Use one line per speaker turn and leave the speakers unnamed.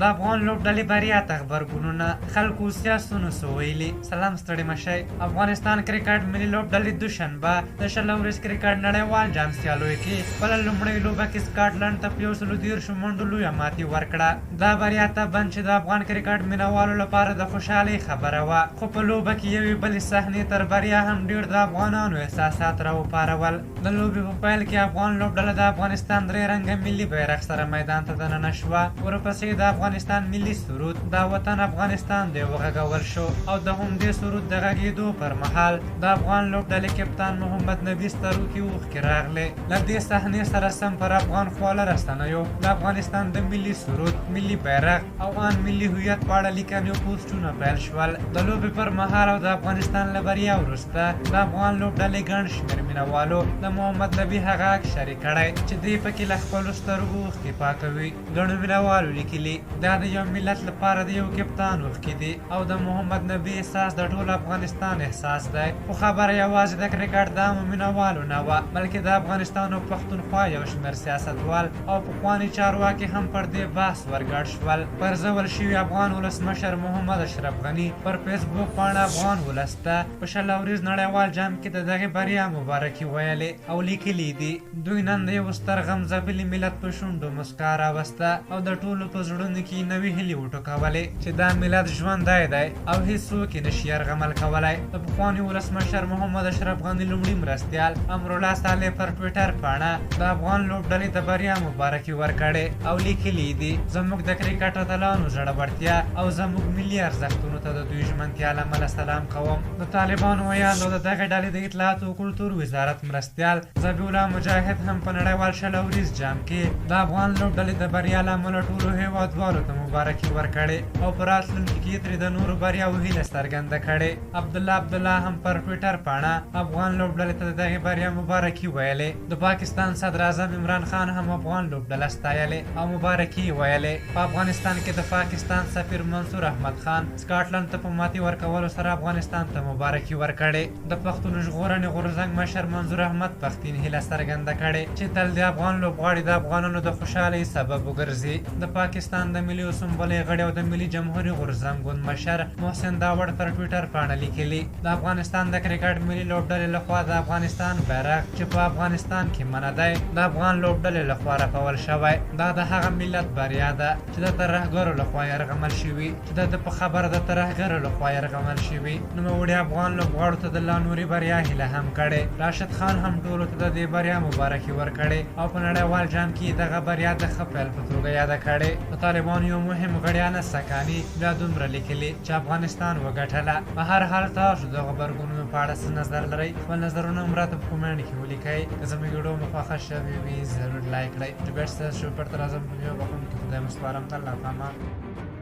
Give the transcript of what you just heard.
د افغان لوبډلې بریا ته غبرګونونه خلکو سیاسونو څه ویلي. سلام ستړي مشئ. افغانستان کرکټ ملي لوبډلې دوشنبه د شلم ورځ کرکټ نړیوال جام سیالیو کې خپله لومړۍ لوبه کې سکاټلند ته په 130 منډو لویه ماتې ورکړه. دا بریا ته بند چې د افغان کرکټ مینوالو لپاره د خوشحالۍ خبره وه، خو په لوبه کې یوې بلې صحنې تر بریا هم ډېر د افغانانو احساسات راوپارول. د لوبې په پیل کې افغان لوبډله د افغانستان درې رنګه ملي بیرغ سره میدان ته دننه شوه. ورپسې د افغانستان ملي سرود دا وطن افغانستان دی وغږول شو او د همدې سرود د غږېدو پر مهال د افغان لوبډلې کپتان محمد نبي سترګې اوښکې راغلې. له دې صحنې سره سم پر افغان خواله رسنیو د افغانستان د ملي سرود، ملي بیرغ او ان ملي هویت په اړه لیکنې او پوسټونه پیل شول. د لوبې پر مهال او د افغانستان له بریا وروسته د افغان لوبډلې ګڼ شمېر مینوالو د محمد نبي هغه عکس شریک کړی چې دی پکې له خپلو سترګو اوښکې پاکوي. ګڼو مینوالو لیکلي دا د یو ملت لپاره د یو کپتان اوښکې دي او د محمد نبي احساس د ټول افغانستان احساس دی. خو خبره یوازې د کرکټ د عامو مینوالو نه وه، بلکې د افغانستان او پښتونخوا یو شمېر سیاستوال او پخواني چارواکي هم پر دې بحث ورګډ شول. پرځول شوي افغان ولسمشر محمد اشرف غني پر فیسبوک پاڼه افغان ولس ته په شل ورځ نړیوال جام کې د دغې بریا مبارکي ویلې او لیکلي دي دوی نن د یو ستر غم ځپلي ملت په شونډو مسکا راوسته او د ټولو په زړونو کې نوې هیلې وټوکولې چې دا ملت ژوندی دی او هیڅوک یې نشي یرغمل کولی. د پخواني ولسمشر محمد اشرف غني لومړي مرستیال امرالله صالح پر ټویټر پاڼه د افغان لوبډلې د بریا مبارکي ورکړې او لیکلي دي زموږ د کرکټ اتلانو زړورتیا او زموږ ملي ارزښتونو ته د دوی ژمنتیا له امله سلام کوم. د طالبانو ویاند او د دغې ډلې د اطلاعات او کلتور وزارت مرستیال ذبیح الله مجاهد هم په نړیوال شل ورځ جام کې د افغان لوبډلې د بریا له امله ټولو هیوادوالو ته مبارکي ورکړې او په راتلونکي کې ترې د نورو بریاوو هیله څرګنده کړې. عبدالله هم پر ټویټر پاڼه افغان لوبډلې ته د دغې بریا مبارکي ویلې. د پاکستان صدر اعظم عمران خان هم افغان لوبډله ستایلې او مبارکي ویلې. په افغانستان کې د پاکستان سفیر منصور احمد خان سکاټلند ته په ماتې ورکولو سره افغانستان ته مبارکي ورکړې. د پښتون ژغورنې غورځنګ مشر منظور احمد پښتين هیله څرګنده کړې چې تل د افغان لوبغاړي د افغانانو د خوشحالۍ سبب وګرځي. د پاکستان د ملي اسمبلۍ غړي او د ملي جمهوري غورځنګ ګوند مشر محسن داوړ پر ټویټر پاڼه لیکلي د افغانستان د کرکټ ملي لوبډلې لخوا د افغانستان بیرغ چې په افغانستان کې منع دی د افغان لوبډلې لخوا رپول شوی. دا د هغه ملت بریا ده چې د ترهګرو لخوا یرغمل شوي چې د په خبره د ترهګرو لخوا یرغمل شوي. نوموړي افغان لوبغاړو ته د لا نورې بریا هیله هم کړې. راشد خان هم ټولو ته د دې بریا مبارکي ورکړې او په نړیوال جام کې دغه بریا د ښه پیل په توګه یاده کړې. د طالبانو یو مهم غړي انس سکاني بیا دومره لیکلي چې افغانستان وګټله. په هر حال تاسو د غبرګونونو په اړه څه نظر لرئ؟ خپل نظرونه هم راته په کومنټ کې ولیکئ. که زموږ ویډیو مو خوښه شوې وي ضرور لایک کړئ. چې بېرته ستاسو پر تر ازم په ویډیو بخون کې خدای مو سپارم. الله پامان.